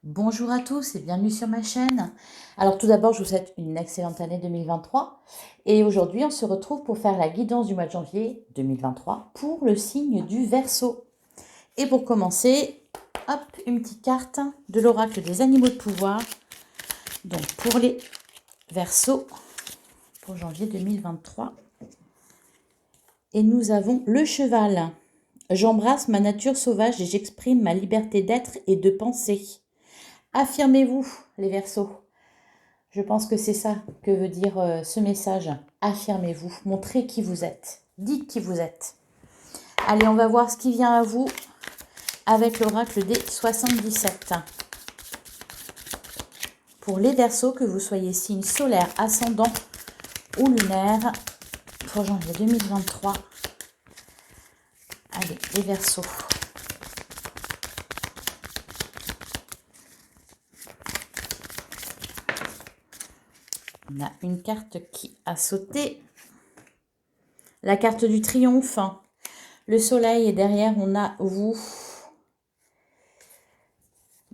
Bonjour à tous et bienvenue sur ma chaîne. Alors tout d'abord, je vous souhaite une excellente année 2023. Et aujourd'hui, on se retrouve pour faire la guidance du mois de janvier 2023 pour le signe du Verseau. Et pour commencer, hop, une petite carte de l'oracle des animaux de pouvoir. Donc pour les Verseaux, pour janvier 2023. Et nous avons le cheval. J'embrasse ma nature sauvage et j'exprime ma liberté d'être et de penser. Affirmez-vous, les Verseaux. Je pense que c'est ça que veut dire ce message. Affirmez-vous, montrez qui vous êtes, dites qui vous êtes. Allez, on va voir ce qui vient à vous avec l'oracle des 77. Pour les Verseaux, que vous soyez signe solaire, ascendant ou lunaire, pour janvier 2023. Allez, les Verseaux. On a une carte qui a sauté. La carte du triomphe. Le soleil et derrière, on a vous.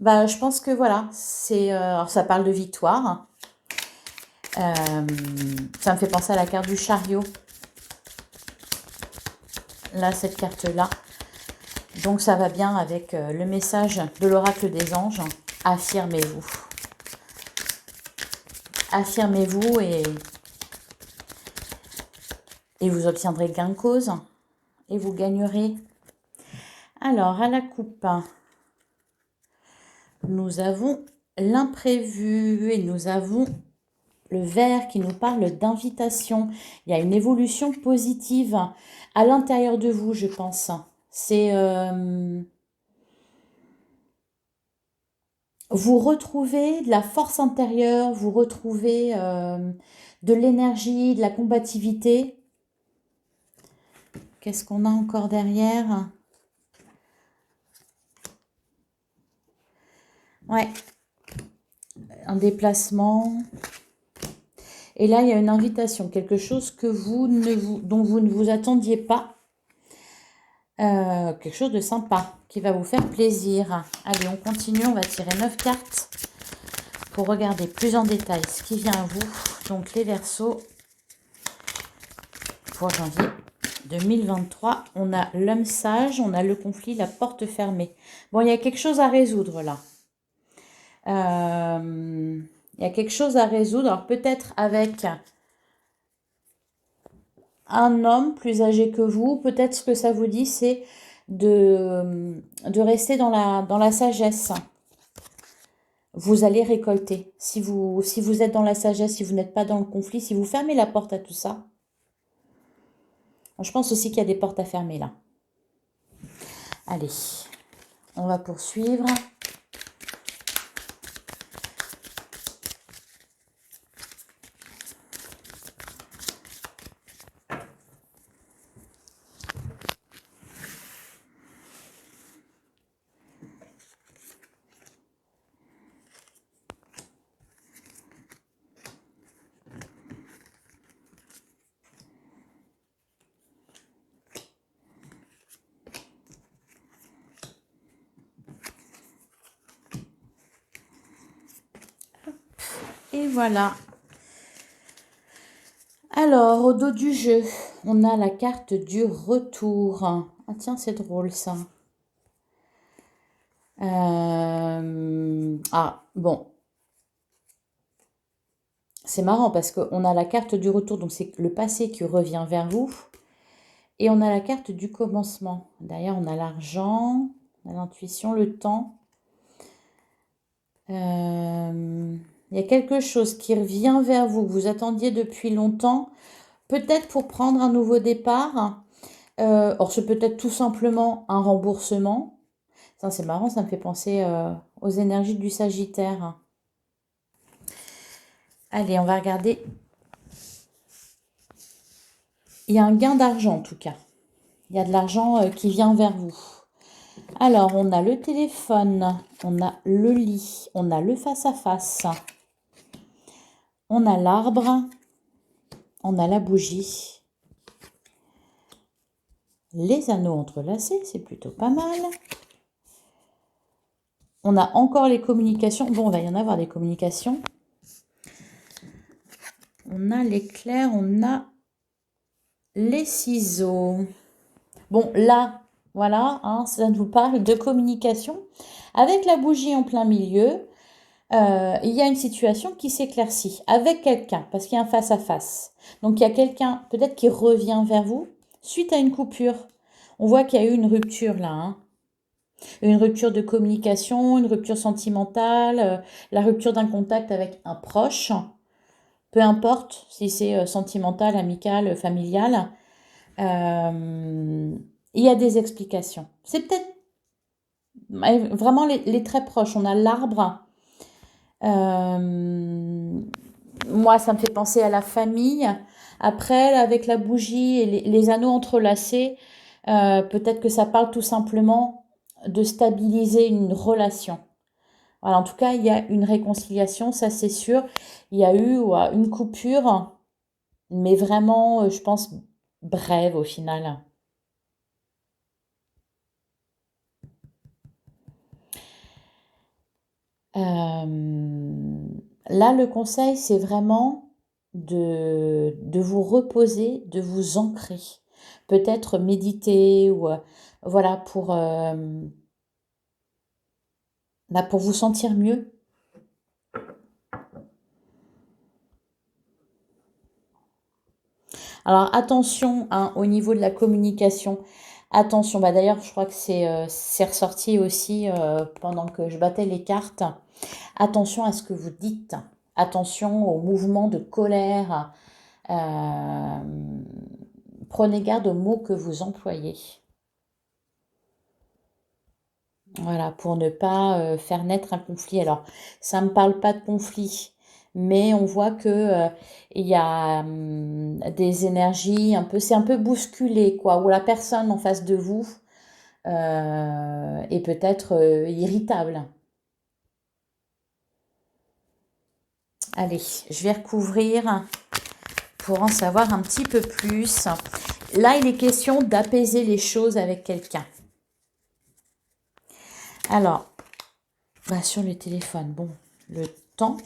Je pense que voilà, alors ça parle de victoire. Ça me fait penser à la carte du chariot. Là, cette carte-là. Donc, ça va bien avec le message de l'oracle des anges. Affirmez-vous. Affirmez-vous et vous obtiendrez gain de cause. Et vous gagnerez. Alors, à la coupe, nous avons l'imprévu et nous avons le vert qui nous parle d'invitation. Il y a une évolution positive à l'intérieur de vous, je pense. C'est vous retrouvez de la force intérieure, vous retrouvez de l'énergie, de la combativité. Qu'est-ce qu'on a encore derrière? Ouais, un déplacement. Et là, il y a une invitation, quelque chose que dont vous ne vous attendiez pas. Quelque chose de sympa qui va vous faire plaisir. Allez, on continue, on va tirer 9 cartes pour regarder plus en détail ce qui vient à vous. Donc, les Verseaux, pour janvier 2023, on a l'homme sage, on a le conflit, la porte fermée. Bon, il y a quelque chose à résoudre là. Il y a quelque chose à résoudre. Alors, peut-être avec un homme plus âgé que vous, peut-être ce que ça vous dit, c'est de rester dans la sagesse. Vous allez récolter. Si vous êtes dans la sagesse, si vous n'êtes pas dans le conflit, si vous fermez la porte à tout ça. Je pense aussi qu'il y a des portes à fermer là. Allez, on va poursuivre. Et voilà. Alors, au dos du jeu, on a la carte du retour. Ah tiens, c'est drôle ça. Ah, bon. C'est marrant parce qu'on a la carte du retour, donc c'est le passé qui revient vers vous. Et on a la carte du commencement. Derrière, on a l'argent, l'intuition, le temps. Il y a quelque chose qui revient vers vous, que vous attendiez depuis longtemps. Peut-être pour prendre un nouveau départ. Or, c'est peut-être tout simplement un remboursement. Ça, c'est marrant, ça me fait penser aux énergies du Sagittaire. Allez, on va regarder. Il y a un gain d'argent en tout cas. Il y a de l'argent qui vient vers vous. Alors, on a le téléphone, on a le lit, on a le face-à-face, on a l'arbre, on a la bougie, les anneaux entrelacés, c'est plutôt pas mal. On a encore les communications. Bon, il va y en avoir des communications. On a l'éclair, on a les ciseaux. Bon, là, voilà, hein, ça nous parle de communication. Avec la bougie en plein milieu, il y a une situation qui s'éclaircit avec quelqu'un, parce qu'il y a un face-à-face. Donc, il y a quelqu'un peut-être qui revient vers vous suite à une coupure. On voit qu'il y a eu une rupture là, hein. Une rupture de communication, une rupture sentimentale, la rupture d'un contact avec un proche, peu importe si c'est sentimental, amical, familial. Il y a des explications. C'est peut-être vraiment les très proches. On a l'arbre. Moi, ça me fait penser à la famille. Après, avec la bougie et les anneaux entrelacés, peut-être que ça parle tout simplement de stabiliser une relation. Voilà, en tout cas, il y a une réconciliation, ça c'est sûr. Il y a eu une coupure, mais vraiment, je pense, brève au final. Là, le conseil, c'est vraiment de vous reposer, de vous ancrer. Peut-être méditer ou voilà, pour vous sentir mieux. Alors attention hein, au niveau de la communication. Attention, bah d'ailleurs je crois que c'est ressorti aussi pendant que je battais les cartes. Attention à ce que vous dites. Attention aux mouvements de colère. Prenez garde aux mots que vous employez. Voilà, pour ne pas faire naître un conflit. Alors, ça ne me parle pas de conflit, mais on voit que il y a des énergies un peu, c'est un peu bousculé, quoi, où la personne en face de vous est peut-être irritable. Allez, je vais recouvrir pour en savoir un petit peu plus. Là, il est question d'apaiser les choses avec quelqu'un. Alors, bah sur le téléphone, bon, le temps.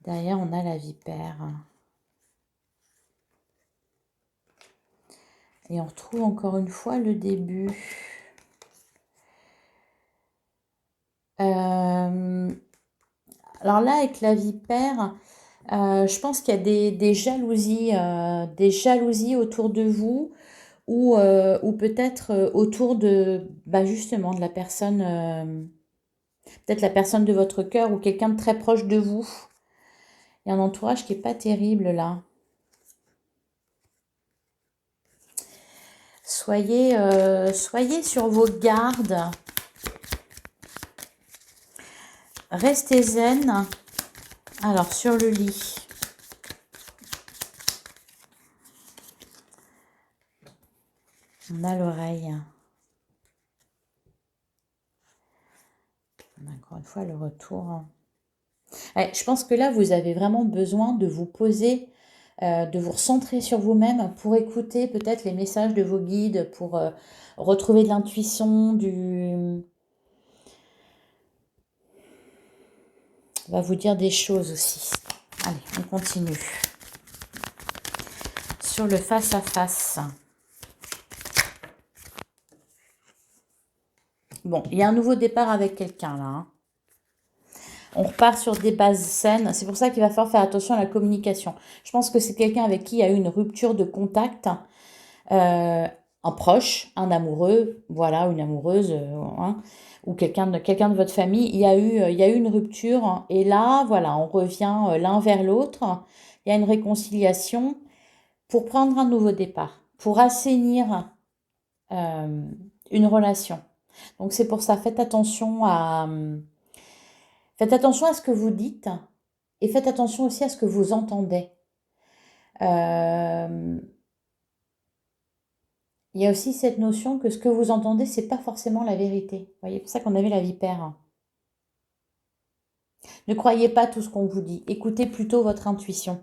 Derrière, on a la vipère. Et on retrouve encore une fois le début. Alors là, avec la vipère, je pense qu'il y a des jalousies autour de vous ou peut-être autour de, bah justement, de la personne, peut-être la personne de votre cœur ou quelqu'un de très proche de vous. Il y a un entourage qui n'est pas terrible là. Soyez sur vos gardes. Restez zen. Alors, sur le lit. On a l'oreille. Encore une fois, le retour. Ouais, je pense que là, vous avez vraiment besoin de vous poser, de vous recentrer sur vous-même pour écouter peut-être les messages de vos guides, pour retrouver de l'intuition, On va vous dire des choses aussi. Allez, on continue. Sur le face-à-face. Bon, il y a un nouveau départ avec quelqu'un là. Hein. On repart sur des bases saines. C'est pour ça qu'il va falloir faire attention à la communication. Je pense que c'est quelqu'un avec qui il y a eu une rupture de contact. Un proche, un amoureux, voilà, une amoureuse, hein, ou quelqu'un de votre famille. Il y a eu une rupture. Hein, et là, voilà, on revient l'un vers l'autre. Il y a une réconciliation pour prendre un nouveau départ, pour assainir une relation. Donc c'est pour ça, faites attention à ce que vous dites et faites attention aussi à ce que vous entendez. Il y a aussi cette notion que ce que vous entendez, c'est pas forcément la vérité. Vous voyez, c'est pour ça qu'on avait la vipère. Ne croyez pas tout ce qu'on vous dit. Écoutez plutôt votre intuition.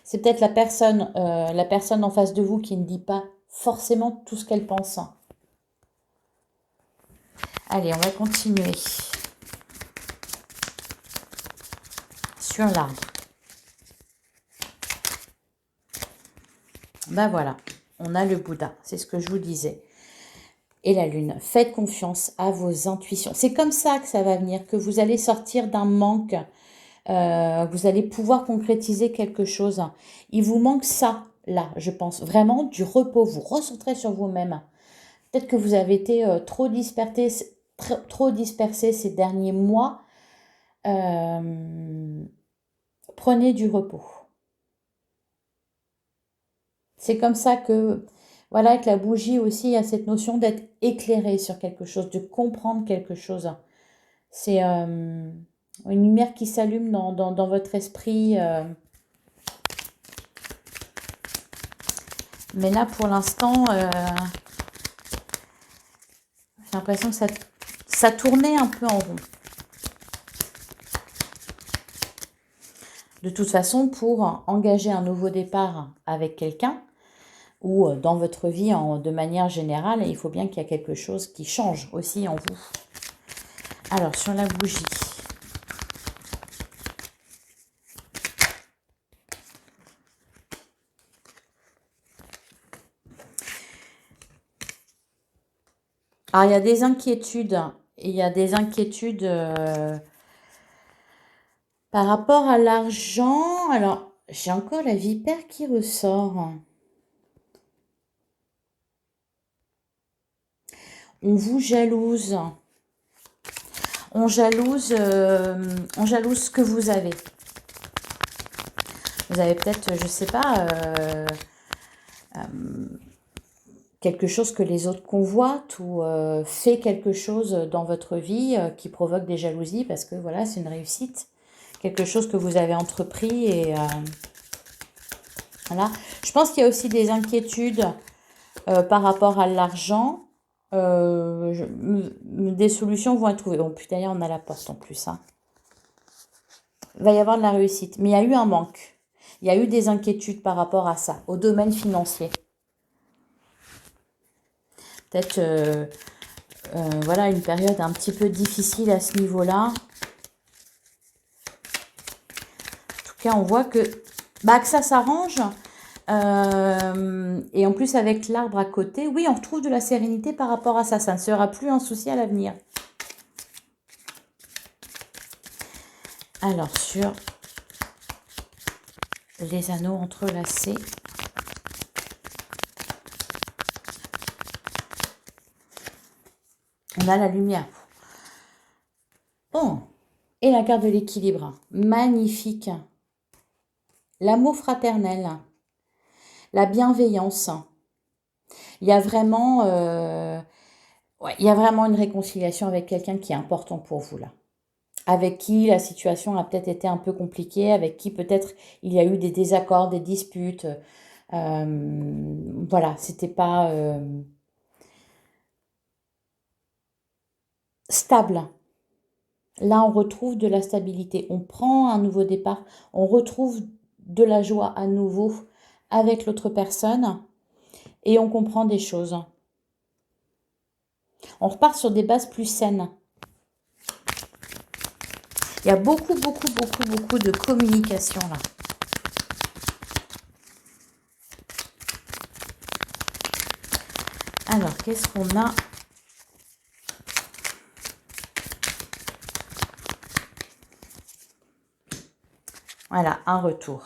C'est peut-être la personne en face de vous qui ne dit pas forcément tout ce qu'elle pense. Allez, on va continuer sur l'arbre. Ben voilà, on a le Bouddha, c'est ce que je vous disais. Et la lune, faites confiance à vos intuitions. C'est comme ça que ça va venir, que vous allez sortir d'un manque. Vous allez pouvoir concrétiser quelque chose. Il vous manque ça, là, je pense. Vraiment du repos. Vous recentrez sur vous-même. Peut-être que vous avez été trop dispersé ces derniers mois. Prenez du repos. C'est comme ça que, voilà, avec la bougie aussi, il y a cette notion d'être éclairé sur quelque chose, de comprendre quelque chose. C'est une lumière qui s'allume dans votre esprit. Mais là, pour l'instant, j'ai l'impression que ça tournait un peu en rond. De toute façon, pour engager un nouveau départ avec quelqu'un, ou dans votre vie de manière générale, il faut bien qu'il y ait quelque chose qui change aussi en vous. Alors, sur la bougie. Alors, il y a des inquiétudes. Il y a des inquiétudes par rapport à l'argent. Alors, j'ai encore la vipère qui ressort. On vous jalouse. On jalouse ce que vous avez. Vous avez peut-être, je ne sais pas, quelque chose que les autres convoitent ou fait quelque chose dans votre vie qui provoque des jalousies parce que voilà, c'est une réussite. Quelque chose que vous avez entrepris et voilà. Je pense qu'il y a aussi des inquiétudes par rapport à l'argent. Des solutions vont être trouvées. Bon, puis d'ailleurs, on a la porte en plus. Hein. Il va y avoir de la réussite. Mais il y a eu un manque. Il y a eu des inquiétudes par rapport à ça, au domaine financier. Peut-être, voilà, une période un petit peu difficile à ce niveau-là. En tout cas, on voit que ça s'arrange. Et en plus, avec l'arbre à côté, oui, on retrouve de la sérénité par rapport à ça. Ça ne sera plus un souci à l'avenir. Alors, sur les anneaux entrelacés. On a la lumière. Bon. Et la carte de l'équilibre. Magnifique. L'amour fraternel. La bienveillance. Il y a vraiment, il y a vraiment une réconciliation avec quelqu'un qui est important pour vous là. Avec qui la situation a peut-être été un peu compliquée, avec qui peut-être il y a eu des désaccords, des disputes. Voilà, c'était pas stable. Là, on retrouve de la stabilité. On prend un nouveau départ. On retrouve de la joie à nouveau avec l'autre personne. Et on comprend des choses. On repart sur des bases plus saines. Il y a beaucoup de communication là. Alors, qu'est-ce qu'on a? Voilà, un retour.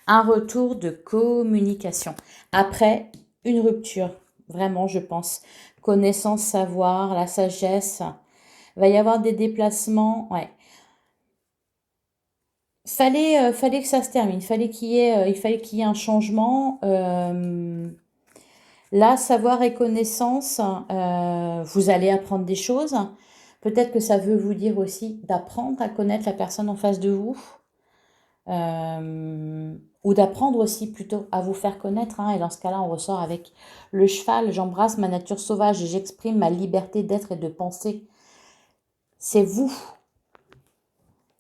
Un retour de communication. Après, une rupture. Vraiment, je pense. Connaissance, savoir, la sagesse. Il va y avoir des déplacements. Ouais. Fallait que ça se termine. Il fallait qu'il y ait un changement. Là, savoir et connaissance, vous allez apprendre des choses. Peut-être que ça veut vous dire aussi d'apprendre à connaître la personne en face de vous. Ou d'apprendre aussi plutôt à vous faire connaître. Hein. Et dans ce cas-là, on ressort avec le cheval. J'embrasse ma nature sauvage et j'exprime ma liberté d'être et de penser. C'est vous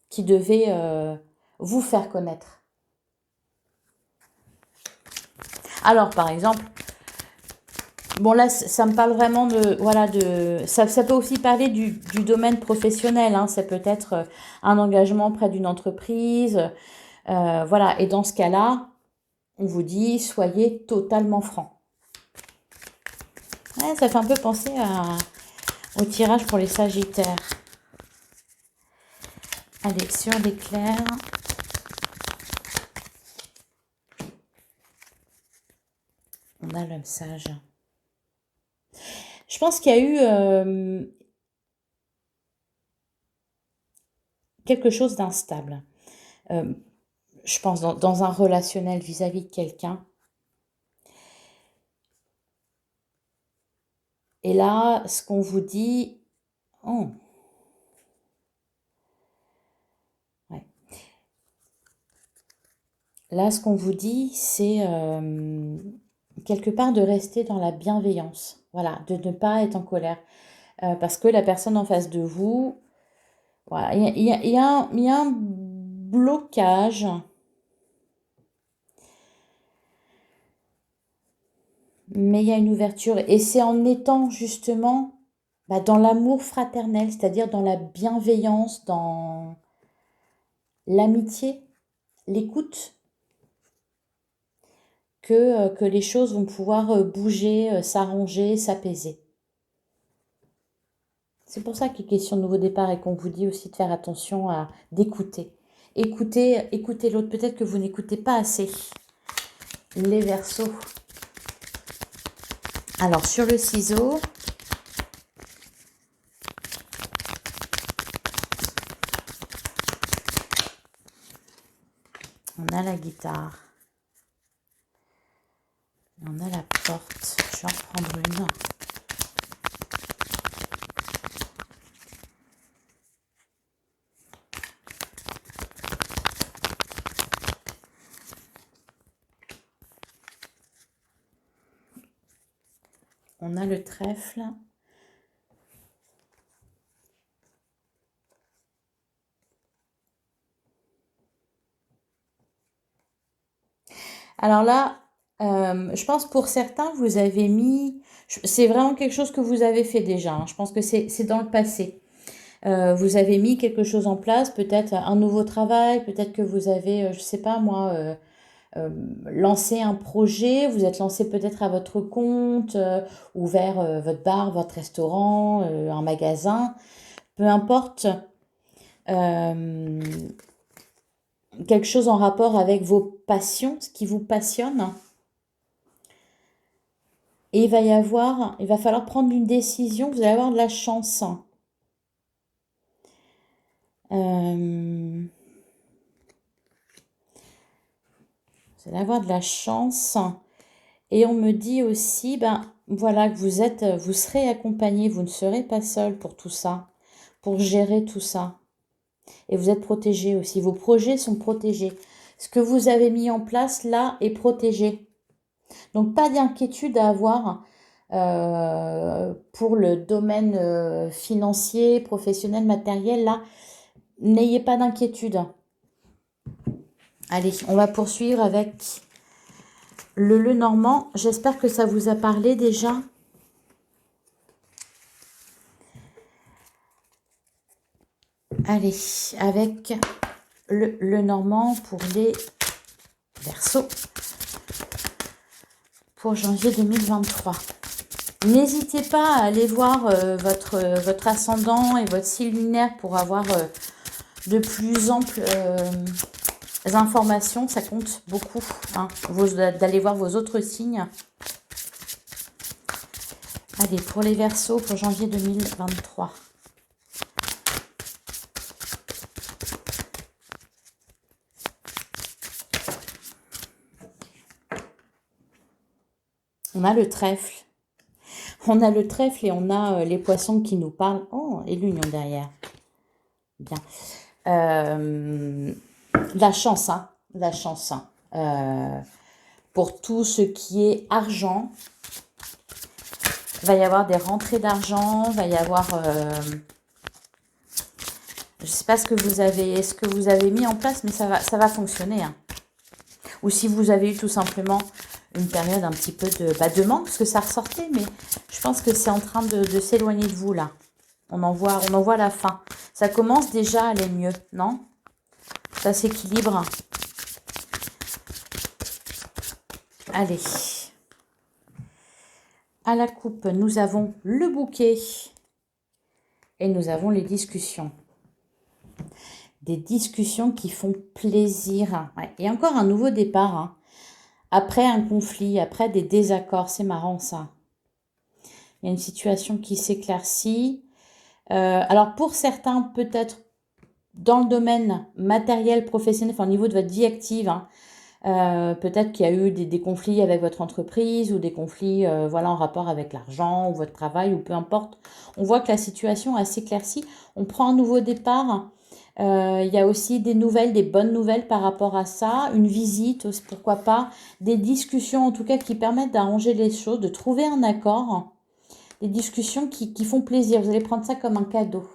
qui devez vous faire connaître. Alors, par exemple, Bon, là, ça me parle vraiment de... Voilà, ça peut aussi parler du domaine professionnel. Hein. Ça peut être un engagement auprès d'une entreprise. Voilà. Et dans ce cas-là, on vous dit, soyez totalement franc. Ouais, ça fait un peu penser au tirage pour les Sagittaires. Allez, sur l'éclair. On a l'homme sage. Je pense qu'il y a eu quelque chose d'instable. Je pense dans un relationnel vis-à-vis de quelqu'un. Et là, ce qu'on vous dit... Oh. Ouais. Là, ce qu'on vous dit, c'est quelque part de rester dans la bienveillance. Voilà, de ne pas être en colère. Parce que la personne en face de vous... Voilà, il y a un blocage. Mais il y a une ouverture. Et c'est en étant justement dans l'amour fraternel, c'est-à-dire dans la bienveillance, dans l'amitié, l'écoute, que les choses vont pouvoir bouger, s'arranger, s'apaiser. C'est pour ça qu'il est question de nouveau départ et qu'on vous dit aussi de faire attention d'écouter. Écoutez l'autre. Peut-être que vous n'écoutez pas assez. Les Verseaux. Alors, sur le ciseau, on a la guitare. On a la porte. Je vais en prendre une. On a le trèfle. Alors là, je pense pour certains, vous avez mis... C'est vraiment quelque chose que vous avez fait déjà. Hein. Je pense que c'est dans le passé. Vous avez mis quelque chose en place, peut-être un nouveau travail, peut-être que vous avez, je sais pas moi, lancé un projet, vous êtes lancé peut-être à votre compte, ouvert votre bar, votre restaurant, un magasin, peu importe, quelque chose en rapport avec vos passions, ce qui vous passionne. Et il va falloir prendre une décision, vous allez avoir de la chance. Vous allez avoir de la chance. Et on me dit aussi, voilà, que vous serez accompagné, vous ne serez pas seul pour tout ça, pour gérer tout ça. Et vous êtes protégé aussi, vos projets sont protégés. Ce que vous avez mis en place là est protégé. Donc pas d'inquiétude à avoir pour le domaine financier, professionnel, matériel, là. N'ayez pas d'inquiétude. Allez, on va poursuivre avec le Lenormand. J'espère que ça vous a parlé déjà. Allez, avec le Lenormand pour les Verseaux pour janvier 2023. N'hésitez pas à aller voir votre ascendant et votre signe lunaire pour avoir de plus amples informations. Ça compte beaucoup hein, d'aller voir vos autres signes. Allez, pour les Verseaux pour janvier 2023. On a le trèfle. On a le trèfle et on a les poissons qui nous parlent. Oh, et l'union derrière. Bien. La chance, hein. La chance. Hein. Pour tout ce qui est argent, il va y avoir des rentrées d'argent, il va y avoir... je ne sais pas ce que vous avez mis en place, mais ça va fonctionner. Hein. Ou si vous avez eu tout simplement une période un petit peu de manque, parce que ça ressortait, mais je pense que c'est en train de s'éloigner de vous, là. On en voit la fin. Ça commence déjà à aller mieux, non? Ça s'équilibre. Allez. À la coupe, nous avons le bouquet et nous avons les discussions. Des discussions qui font plaisir. Ouais. Et encore un nouveau départ. Hein. Après un conflit, après des désaccords. C'est marrant ça. Il y a une situation qui s'éclaircit. Alors pour certains, peut-être dans le domaine matériel, professionnel, enfin au niveau de votre vie active, hein, peut-être qu'il y a eu des conflits avec votre entreprise ou des conflits voilà, en rapport avec l'argent ou votre travail ou peu importe. On voit que la situation s'éclaircit. On prend un nouveau départ. Il y a aussi des nouvelles, des bonnes nouvelles par rapport à ça. Une visite, pourquoi pas. Des discussions en tout cas qui permettent d'arranger les choses, de trouver un accord. Des discussions qui font plaisir. Vous allez prendre ça comme un cadeau.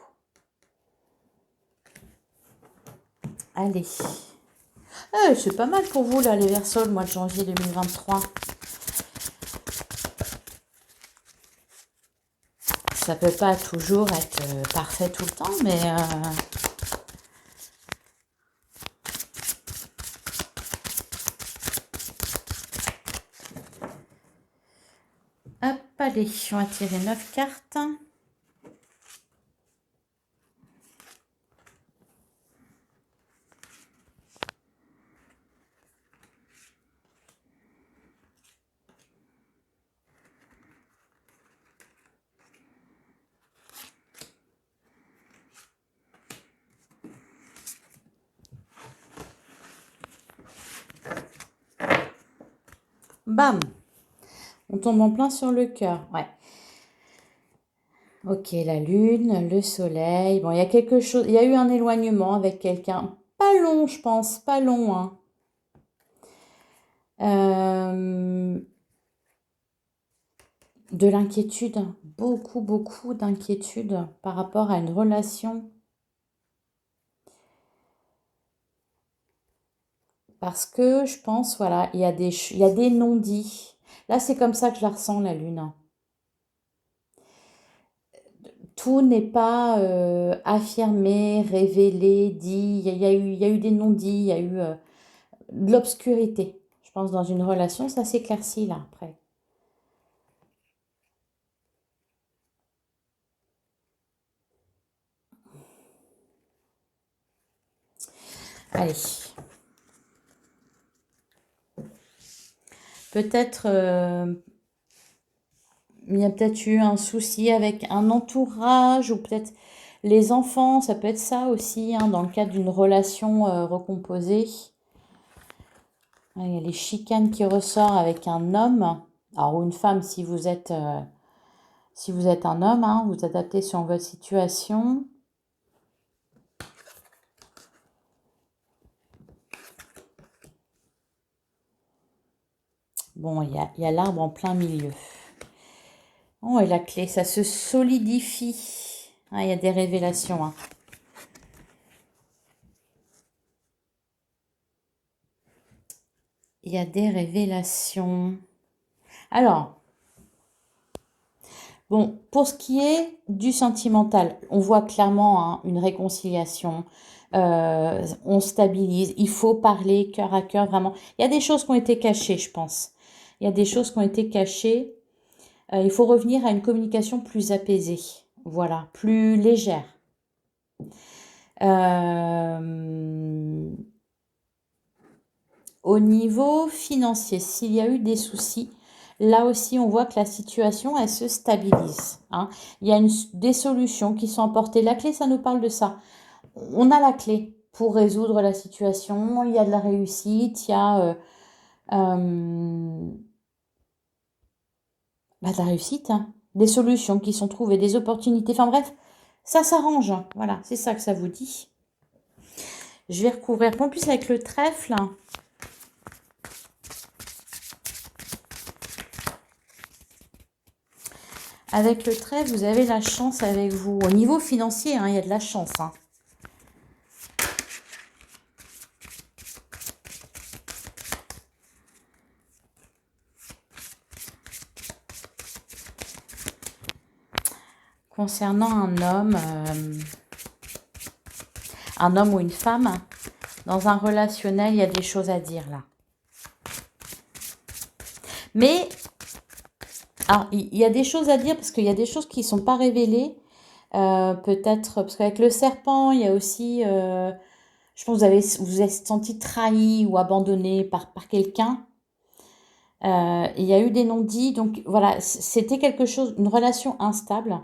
Allez. C'est pas mal pour vous, là, les Verseaux, le mois de janvier 2023. Ça peut pas toujours être parfait tout le temps, mais... Hop, allez, on va tirer 9 cartes. Bam! On tombe en plein sur le cœur, ouais. Ok, la lune, le soleil. Bon, il y a quelque chose... Il y a eu un éloignement avec quelqu'un. Pas long, je pense, pas long, hein. De l'inquiétude, beaucoup, beaucoup d'inquiétude par rapport à une relation. Parce que je pense, voilà, il y a des non-dits. Là, c'est comme ça que je la ressens, la lune. Tout n'est pas affirmé, révélé, dit. Il y a eu des non-dits, il y a eu de l'obscurité. Je pense dans une relation, ça s'éclaircit là, après. Allez. Peut-être... il y a peut-être eu un souci avec un entourage ou peut-être les enfants, ça peut être ça aussi, hein, dans le cadre d'une relation recomposée. Il y a les chicanes qui ressortent avec un homme, alors ou une femme si vous êtes un homme, hein, vous adaptez sur votre situation. Bon, il y a l'arbre en plein milieu. Oh, et la clé, ça se solidifie. Ah, il y a des révélations. Hein. Il y a des révélations. Alors, bon, pour ce qui est du sentimental, on voit clairement hein, une réconciliation. On stabilise. Il faut parler cœur à cœur, vraiment. Il y a des choses qui ont été cachées, je pense. Il y a des choses qui ont été cachées. Il faut revenir à une communication plus apaisée. Voilà, plus légère. Au niveau financier, s'il y a eu des soucis, là aussi, on voit que la situation, elle se stabilise. Hein. Il y a des solutions qui sont apportées. La clé, ça nous parle de ça. On a la clé pour résoudre la situation. Il y a de la réussite, il y a de la réussite, hein. Des solutions qui sont trouvées, des opportunités. Enfin bref, ça s'arrange. Voilà, c'est ça que ça vous dit. Je vais recouvrir. En plus, avec le trèfle... Avec le trèfle, vous avez la chance avec vous. Au niveau financier, hein, il y a de la chance. Hein. concernant un homme ou une femme. Dans un relationnel, il y a des choses à dire là. Mais, alors, il y a des choses à dire parce qu'il y a des choses qui ne sont pas révélées. Peut-être, parce qu'avec le serpent, il y a aussi, je pense que vous êtes senti trahi ou abandonné par quelqu'un. Il y a eu des non-dits, donc voilà, c'était quelque chose, une relation instable,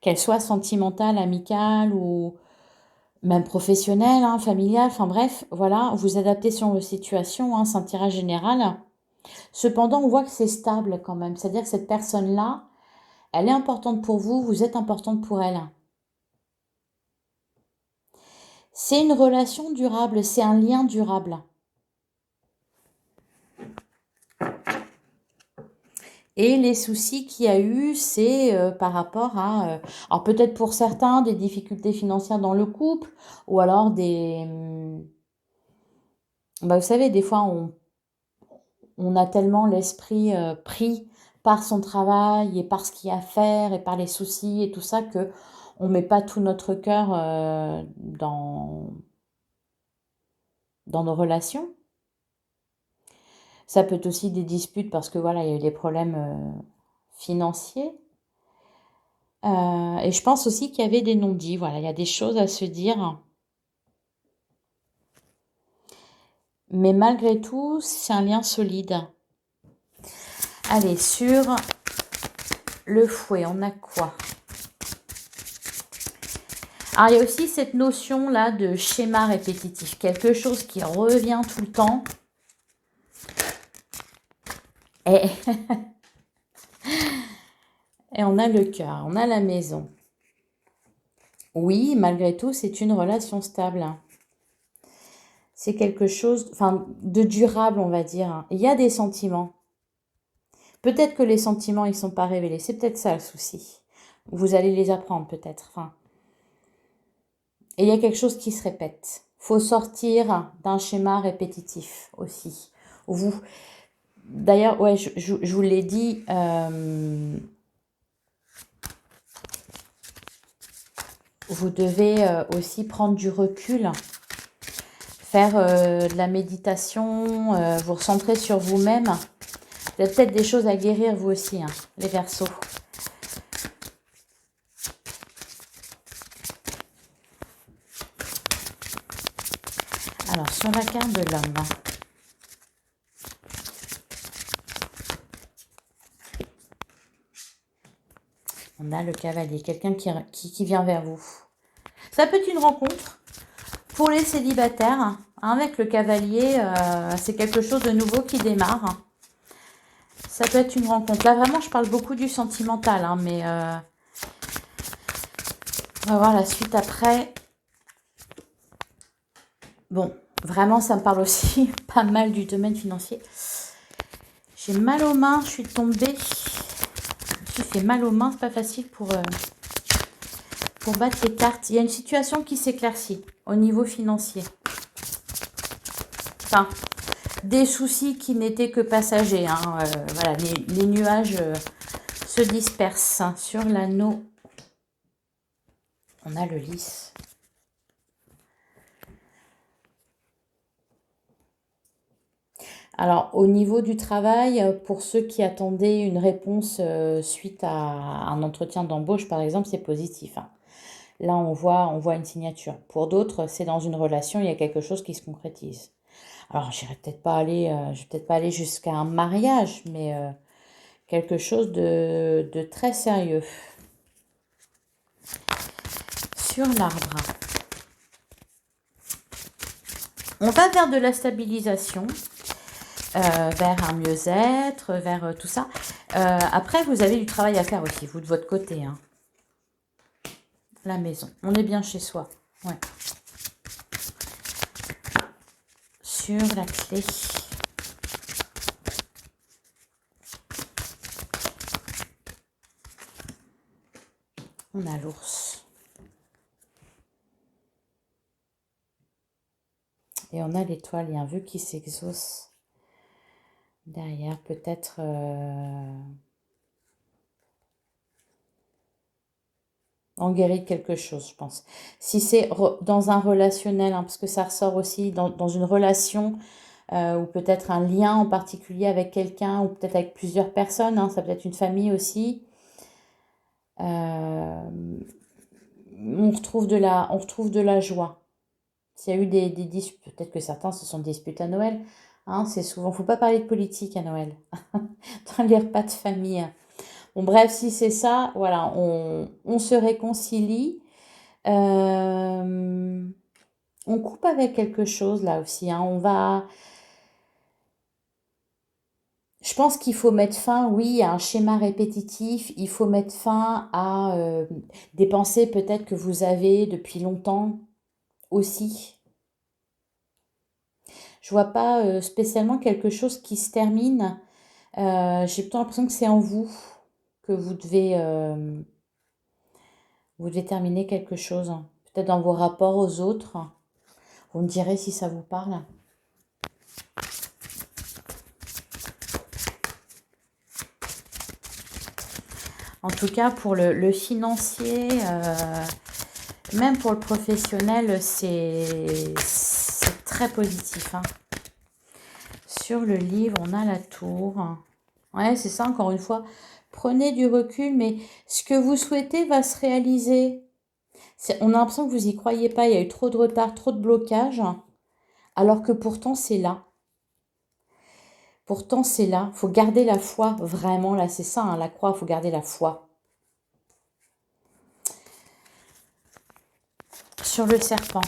qu'elle soit sentimentale, amicale ou même professionnelle, hein, familiale, enfin bref, voilà, vous adaptez sur vos situations, hein, c'est un tirage général. Cependant, on voit que c'est stable quand même, c'est-à-dire que cette personne-là, elle est importante pour vous, vous êtes importante pour elle. C'est une relation durable, c'est un lien durable. Et les soucis qu'il y a eu, c'est par rapport à, alors peut-être pour certains, des difficultés financières dans le couple, ou alors bah vous savez, des fois, on a tellement l'esprit pris par son travail et par ce qu'il y a à faire et par les soucis et tout ça que on met pas tout notre cœur dans nos relations. Ça peut être aussi des disputes parce que voilà, il y a eu des problèmes financiers. Et je pense aussi qu'il y avait des non-dits. Voilà, il y a des choses à se dire. Mais malgré tout, c'est un lien solide. Allez, sur le fouet, on a quoi? Alors, il y a aussi cette notion-là de schéma répétitif. Quelque chose qui revient tout le temps. Et, et on a le cœur, on a la maison. Oui, malgré tout, c'est une relation stable. C'est quelque chose, enfin, de durable, on va dire. Il y a des sentiments. Peut-être que les sentiments, ils sont pas révélés. C'est peut-être ça le souci. Vous allez les apprendre peut-être. Enfin, et il y a quelque chose qui se répète. Faut sortir d'un schéma répétitif aussi. Vous, d'ailleurs, ouais, je vous l'ai dit. Vous devez aussi prendre du recul, faire de la méditation, vous recentrer sur vous-même. Vous avez peut-être des choses à guérir vous aussi, hein, les Verseaux. Alors, sur la carte de l'homme, on a le cavalier, quelqu'un qui vient vers vous. Ça peut être une rencontre pour les célibataires. Hein, avec le cavalier, c'est quelque chose de nouveau qui démarre. Ça peut être une rencontre. Là, vraiment, je parle beaucoup du sentimental, hein, mais on va voir la suite après. Bon, vraiment, ça me parle aussi pas mal du domaine financier. J'ai mal aux mains, je suis tombée. Je me suis fait mal aux mains, c'est pas facile pour battre les cartes. Il y a une situation qui s'éclaircit au niveau financier. Enfin, des soucis qui n'étaient que passagers. Hein. Voilà, les nuages se dispersent. Sur l'anneau, on a le lys. Alors, au niveau du travail, pour ceux qui attendaient une réponse suite à un entretien d'embauche, par exemple, c'est positif. Hein. Là, on voit une signature. Pour d'autres, c'est dans une relation, il y a quelque chose qui se concrétise. Alors, je vais peut-être pas aller jusqu'à un mariage, mais quelque chose de très sérieux. Sur l'arbre, on va vers de la stabilisation. Vers un mieux-être, vers tout ça. Après, vous avez du travail à faire aussi, vous, de votre côté. Hein. La maison. On est bien chez soi. Ouais. Sur la clé. On a l'ours. Et on a l'étoile. Il y a un vœu qui s'exauce. Derrière, peut-être On guérit de quelque chose, je pense. Si c'est dans un relationnel, hein, parce que ça ressort aussi dans une relation ou peut-être un lien en particulier avec quelqu'un ou peut-être avec plusieurs personnes, hein, ça peut être une famille aussi. Euh, on retrouve de la joie. S'il y a eu des disputes, peut-être que certains se sont disputés à Noël, hein, c'est souvent, faut pas parler de politique à Noël, dans les repas de famille. Bon, bref, si c'est ça, voilà, on se réconcilie. Euh, on coupe avec quelque chose là aussi, hein, je pense qu'il faut mettre fin, oui, à un schéma répétitif. Il faut mettre fin à des pensées peut-être que vous avez depuis longtemps aussi. Je vois pas spécialement quelque chose qui se termine. J'ai plutôt l'impression que c'est en vous que vous devez terminer quelque chose. Peut-être dans vos rapports aux autres. Vous me direz si ça vous parle. En tout cas, pour le financier, même pour le professionnel, c'est très positif, hein. Sur le livre, on a la tour. Ouais, c'est ça, encore une fois. Prenez du recul, mais ce que vous souhaitez va se réaliser. On a l'impression que vous n'y croyez pas, il y a eu trop de retard, trop de blocage, alors que pourtant c'est là. Pourtant c'est là. Faut garder la foi, vraiment, là c'est ça, hein, la croix, faut garder la foi. Sur le serpent.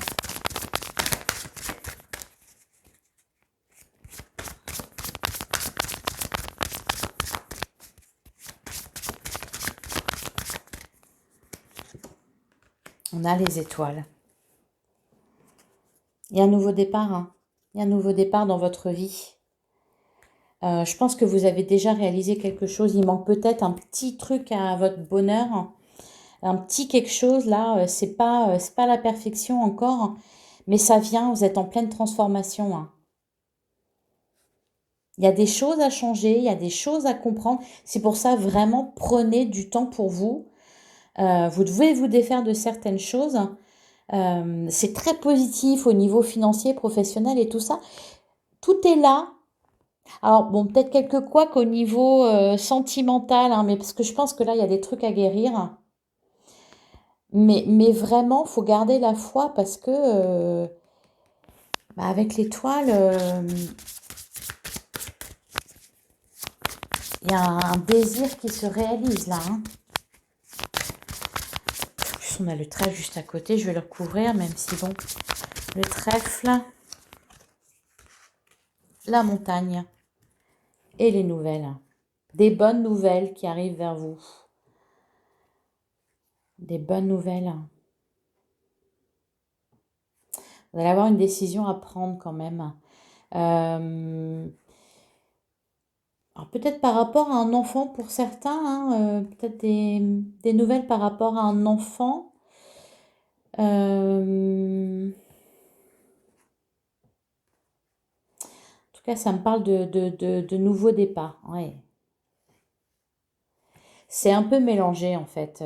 On a les étoiles. Il y a un nouveau départ, hein. Il y a un nouveau départ dans votre vie. Je pense que vous avez déjà réalisé quelque chose. Il manque peut-être un petit truc à votre bonheur. Un petit quelque chose, là. C'est pas la perfection encore. Mais ça vient, vous êtes en pleine transformation, hein. Il y a des choses à changer, il y a des choses à comprendre. C'est pour ça, vraiment, prenez du temps pour vous. Vous devez vous défaire de certaines choses. C'est très positif au niveau financier, professionnel et tout ça. Tout est là. Alors, bon, peut-être quelques couacs au niveau sentimental, hein, mais parce que je pense que là, il y a des trucs à guérir. Mais vraiment, faut garder la foi parce que avec l'étoile, il y a un désir qui se réalise là, hein. En plus, on a le trèfle juste à côté. Je vais le recouvrir, même si bon, le trèfle, la montagne et les nouvelles. Des bonnes nouvelles qui arrivent vers vous. Des bonnes nouvelles. Vous allez avoir une décision à prendre quand même. Alors peut-être par rapport à un enfant pour certains, hein, peut-être des nouvelles par rapport à un enfant. En tout cas, ça me parle de nouveaux départs. Ouais. C'est un peu mélangé en fait.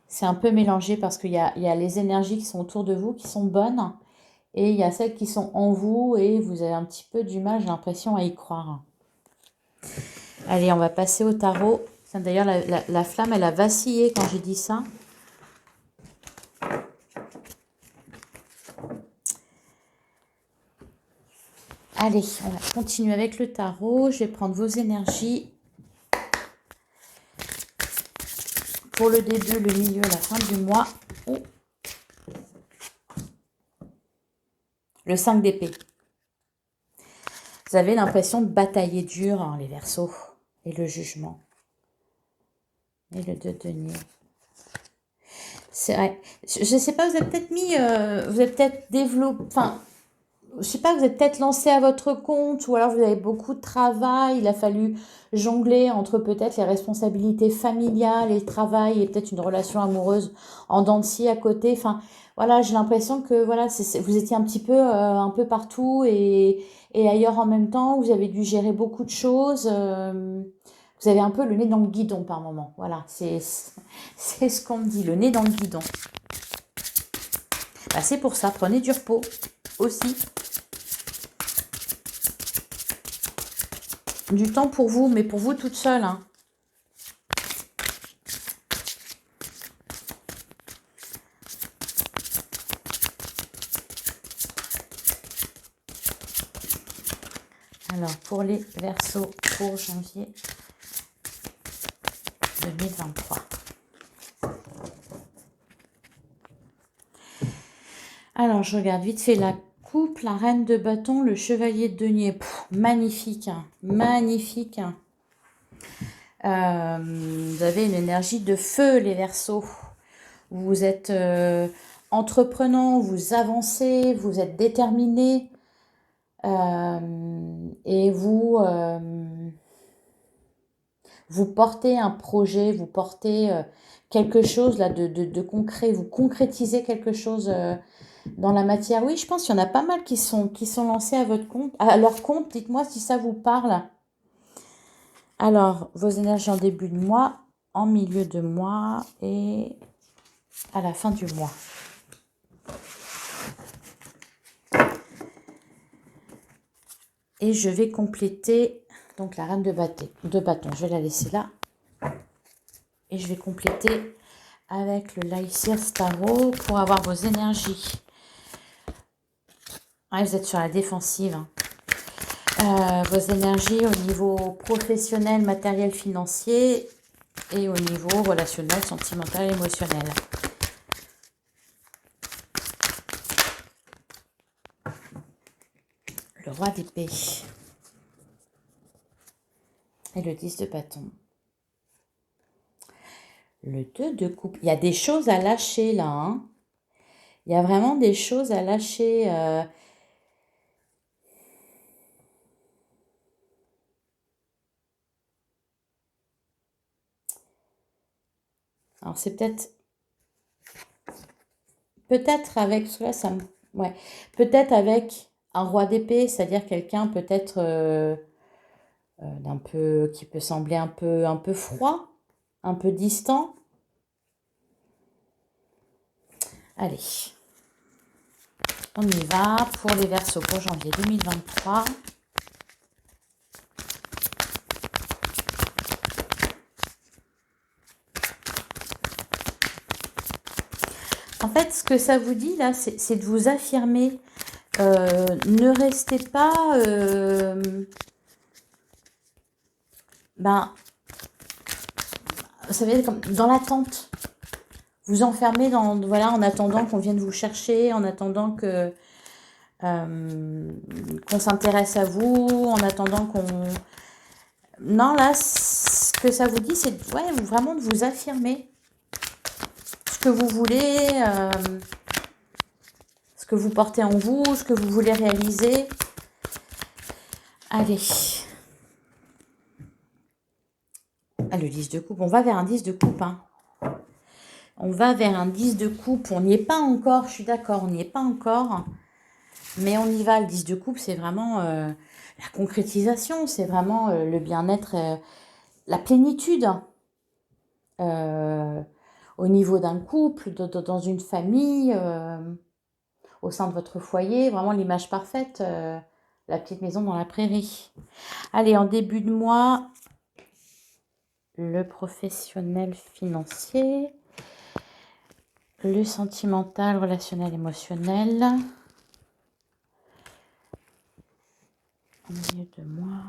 C'est un peu mélangé parce qu'il y a les énergies qui sont autour de vous qui sont bonnes et il y a celles qui sont en vous et vous avez un petit peu du mal, j'ai l'impression, à y croire. Allez, on va passer au tarot. D'ailleurs, la flamme, elle a vacillé quand j'ai dit ça. Allez, on va continuer avec le tarot. Je vais prendre vos énergies pour le début, le milieu, la fin du mois. Oh. Le 5 d'épée. Vous avez l'impression de batailler dur, hein, les Verseaux. Et le jugement. Et le 2 de denier. C'est vrai. Je ne sais pas, vous avez peut-être vous avez peut-être développé, enfin, je sais pas, vous êtes peut-être lancé à votre compte ou alors vous avez beaucoup de travail. Il a fallu jongler entre peut-être les responsabilités familiales et le travail et peut-être une relation amoureuse en dents de scie à côté. Enfin, voilà, j'ai l'impression que voilà, vous étiez un peu partout et ailleurs en même temps. Vous avez dû gérer beaucoup de choses. Vous avez un peu le nez dans le guidon par moment. Voilà, c'est ce qu'on me dit, le nez dans le guidon. Bah, c'est pour ça, prenez du repos aussi. Du temps pour vous, mais pour vous toute seule, hein. Alors, pour les Verseaux, pour janvier 2023. Alors, je regarde vite fait la coupe, la reine de bâton, le chevalier de denier. Pff, magnifique, hein, magnifique. Vous avez une énergie de feu, les Verseaux. Vous êtes entreprenant, vous avancez, vous êtes déterminé. Et vous portez un projet, vous portez quelque chose là de concret, vous concrétisez quelque chose dans la matière. Oui, je pense qu'il y en a pas mal qui sont lancés à votre compte, à leur compte. Dites-moi si ça vous parle. Alors, vos énergies en début de mois, en milieu de mois et à la fin du mois. Et je vais compléter, donc la reine de bâton, je vais la laisser là. Et je vais compléter avec le Lycir Starro pour avoir vos énergies. Ouais, vous êtes sur la défensive. Hein. Vos énergies au niveau professionnel, matériel, financier et au niveau relationnel, sentimental, émotionnel. Le roi d'épée. Et le 10 de bâton. Le 2 de coupe. Il y a des choses à lâcher là. Hein. Il y a vraiment des choses à lâcher. Alors c'est peut-être avec cela, ouais, peut-être avec un roi d'épée, c'est-à-dire quelqu'un peut-être d'un peu qui peut sembler un peu froid, un peu distant. Allez, on y va pour les Verseaux pour janvier 2023. En fait, ce que ça vous dit là, c'est de vous affirmer. Ne restez pas vous savez, comme dans l'attente. Vous enfermez voilà, en attendant qu'on vienne vous chercher, en attendant qu'on s'intéresse à vous, en attendant qu'on... Non, là, ce que ça vous dit, c'est vraiment de vous affirmer. Ce que vous voulez, ce que vous portez en vous, ce que vous voulez réaliser. Allez. Ah, le 10 de coupe. On va vers un 10 de coupe. Hein. On va vers un 10 de coupe. On n'y est pas encore, je suis d'accord, on n'y est pas encore. Mais on y va. Le 10 de coupe, c'est vraiment la concrétisation. C'est vraiment le bien-être, la plénitude. Au niveau d'un couple, dans une famille, au sein de votre foyer. Vraiment l'image parfaite. La petite maison dans la prairie. Allez, en début de mois, le professionnel financier, le sentimental, relationnel, émotionnel. Au milieu de mois.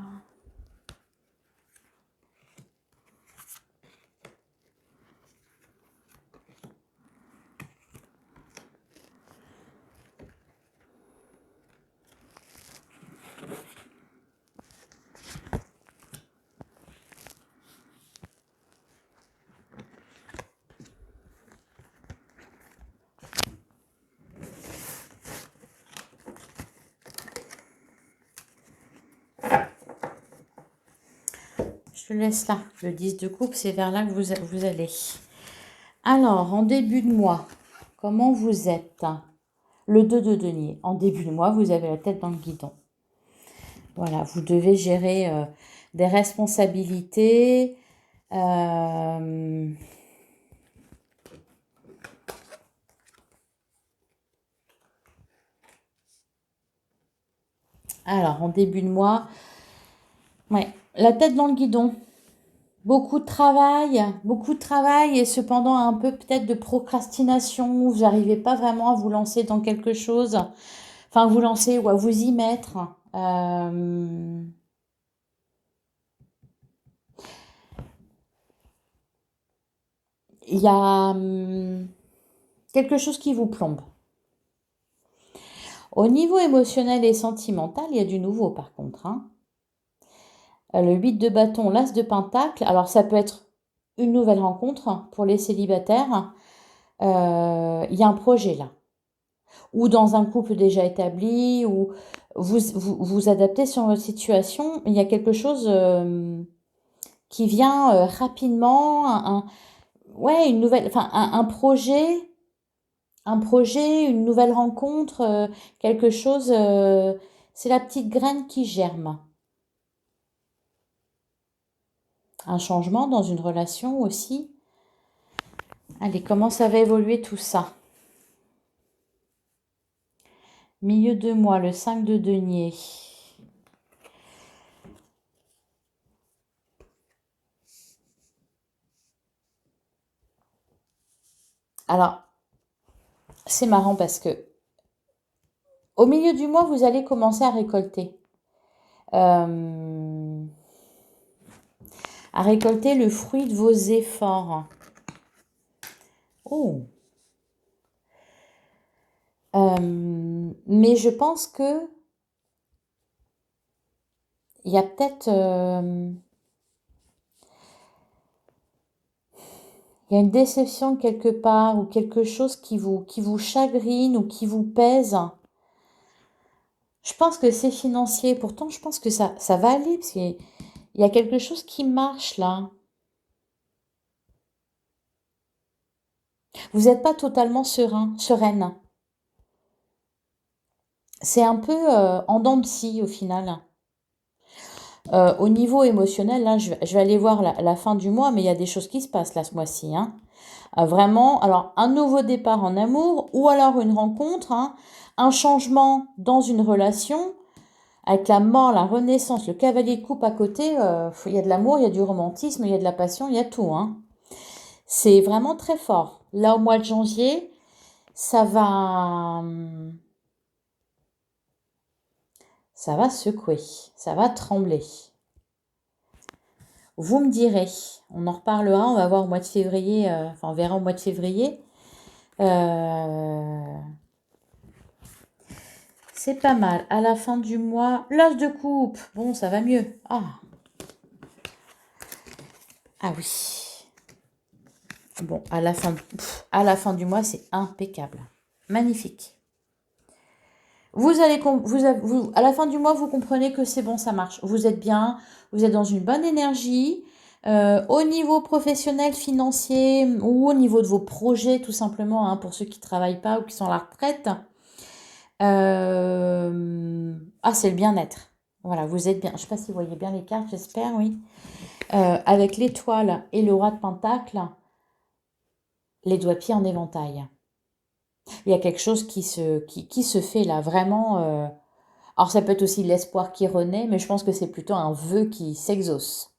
Je laisse là. Le 10 de coupe, c'est vers là que vous allez. Alors, en début de mois, comment vous êtes? Le 2 de denier. En début de mois, vous avez la tête dans le guidon. Voilà, vous devez gérer des responsabilités. Euh, Alors, en début de mois, ouais, la tête dans le guidon. Beaucoup de travail et cependant un peu peut-être de procrastination. Vous n'arrivez pas vraiment à vous lancer dans quelque chose, enfin vous lancer ou à vous y mettre. Euh, Il y a quelque chose qui vous plombe. Au niveau émotionnel et sentimental, il y a du nouveau par contre, hein. Le 8 de bâton, l'as de pentacle. Alors ça peut être une nouvelle rencontre pour les célibataires. Il y a un projet là. Ou dans un couple déjà établi, ou vous adaptez sur votre situation. Il y a quelque chose qui vient rapidement, ouais, une nouvelle, enfin un projet, une nouvelle rencontre, quelque chose. C'est la petite graine qui germe. Un changement dans une relation aussi. Allez, comment ça va évoluer tout ça? Milieu de mois, le 5 de denier. Alors, c'est marrant parce que au milieu du mois, vous allez commencer euh, à récolter le fruit de vos efforts. Oh. Mais je pense que il y a peut-être il y a une déception quelque part ou quelque chose qui vous chagrine ou qui vous pèse. Je pense que c'est financier. Pourtant, je pense que ça va aller parce qu'il y a quelque chose qui marche là. Vous n'êtes pas totalement sereine. C'est un peu en dents de scie au final. Au niveau émotionnel, là, je vais aller voir la fin du mois, mais il y a des choses qui se passent là ce mois-ci, hein. Vraiment, alors un nouveau départ en amour ou alors une rencontre, hein, un changement dans une relation avec la mort, la renaissance, le cavalier de coupe à côté. Il y a de l'amour, il y a du romantisme, il y a de la passion, il y a tout, hein. C'est vraiment très fort. Là, au mois de janvier, ça va, ça va secouer, ça va trembler. Vous me direz, on en reparlera, on va voir au mois de février, enfin on verra au mois de février. Euh, c'est pas mal. À la fin du mois, l'as de coupe. Bon, ça va mieux. Ah oui. Bon, à la fin du mois, c'est impeccable. Magnifique. À la fin du mois, vous comprenez que c'est bon, ça marche. Vous êtes bien, vous êtes dans une bonne énergie. Au niveau professionnel, financier ou au niveau de vos projets, tout simplement, hein, pour ceux qui ne travaillent pas ou qui sont à la retraite. C'est le bien-être. Voilà, vous êtes bien. Je ne sais pas si vous voyez bien les cartes, j'espère, oui. Avec l'étoile et le roi de pentacle, les doigts-pieds en éventail. Il y a quelque chose qui se fait là, vraiment. Alors ça peut être aussi l'espoir qui renaît, mais je pense que c'est plutôt un vœu qui s'exauce.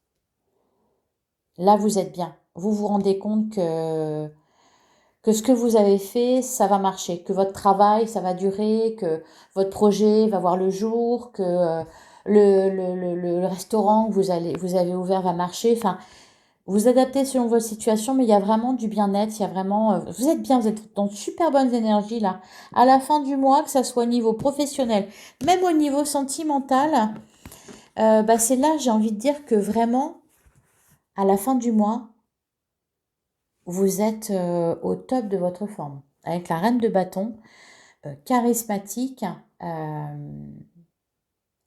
Là, vous êtes bien. Vous vous rendez compte que ce que vous avez fait, ça va marcher, que votre travail, ça va durer, que votre projet va voir le jour, que le restaurant que vous avez ouvert va marcher. Enfin, vous adaptez selon votre situation, mais il y a vraiment du bien-être, il y a vraiment, vous êtes bien, vous êtes dans de super bonnes énergies là. À la fin du mois, que ça soit au niveau professionnel, même au niveau sentimental, c'est là, j'ai envie de dire que vraiment, à la fin du mois, vous êtes au top de votre forme. Avec la reine de bâton, charismatique,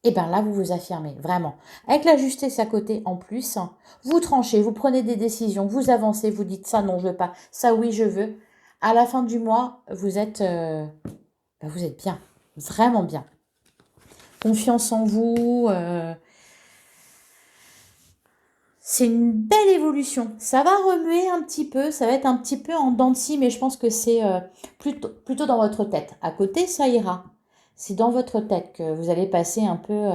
et bien là, vous vous affirmez, vraiment. Avec la justesse à côté, en plus, vous tranchez, vous prenez des décisions, vous avancez, vous dites ça non, je veux pas, ça oui, je veux. À la fin du mois, vous êtes bien, vraiment bien. Confiance en vous, C'est une belle évolution. Ça va remuer un petit peu, ça va être un petit peu en dents de scie, mais je pense que c'est plutôt dans votre tête. À côté, ça ira. C'est dans votre tête que vous allez passer un peu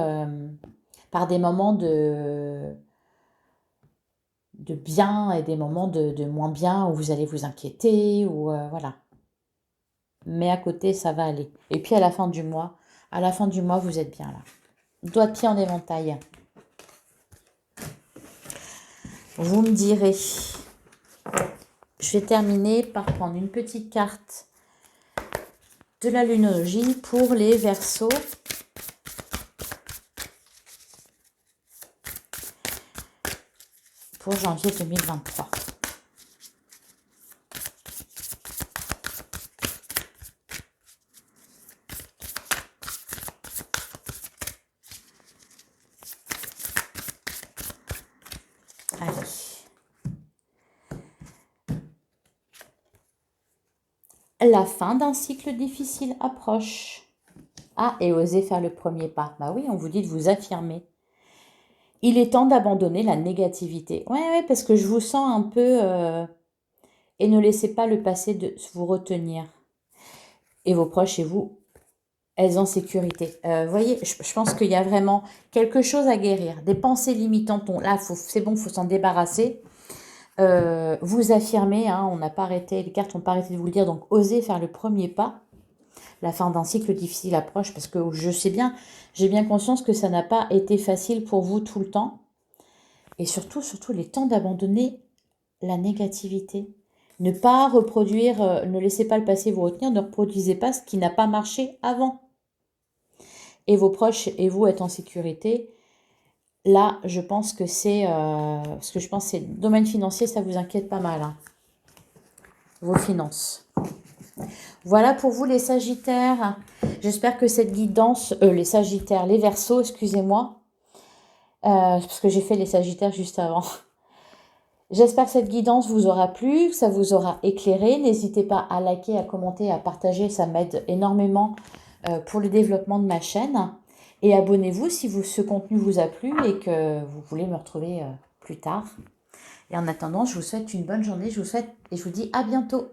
par des moments de bien et des moments de moins bien où vous allez vous inquiéter ou voilà. Mais à côté, ça va aller. Et puis à la fin du mois, vous êtes bien là. Doigt de pied en éventail. Vous me direz. Je vais terminer par prendre une petite carte de la lunologie pour les Verseaux. Pour janvier 2023. Allez. La fin d'un cycle difficile approche. Ah, et osez faire le premier pas. Bah oui, on vous dit de vous affirmer. Il est temps d'abandonner la négativité. Ouais, parce que je vous sens un peu... et ne laissez pas le passé de vous retenir. Et vos proches et vous, elles en sécurité. Voyez, je pense qu'il y a vraiment quelque chose à guérir. Des pensées limitantes. Là, c'est bon, il faut s'en débarrasser. Vous affirmez, hein, on n'a pas arrêté, les cartes n'ont pas arrêté de vous le dire, donc osez faire le premier pas. La fin d'un cycle difficile approche parce que je sais bien, j'ai bien conscience que ça n'a pas été facile pour vous tout le temps. Et surtout, il est temps d'abandonner la négativité. Ne pas reproduire, ne laissez pas le passé vous retenir, ne reproduisez pas ce qui n'a pas marché avant. Et vos proches et vous êtes en sécurité. Là, je pense que c'est... parce que je pense que c'est le domaine financier, ça vous inquiète pas mal. Hein. Vos finances. Voilà pour vous les Sagittaires. J'espère que cette guidance... les Sagittaires, les Verseaux, excusez-moi. Parce que j'ai fait les Sagittaires juste avant. J'espère que cette guidance vous aura plu, que ça vous aura éclairé. N'hésitez pas à liker, à commenter, à partager. Ça m'aide énormément pour le développement de ma chaîne. Et abonnez-vous si ce contenu vous a plu et que vous voulez me retrouver plus tard. Et en attendant, je vous souhaite une bonne journée. Je vous dis à bientôt.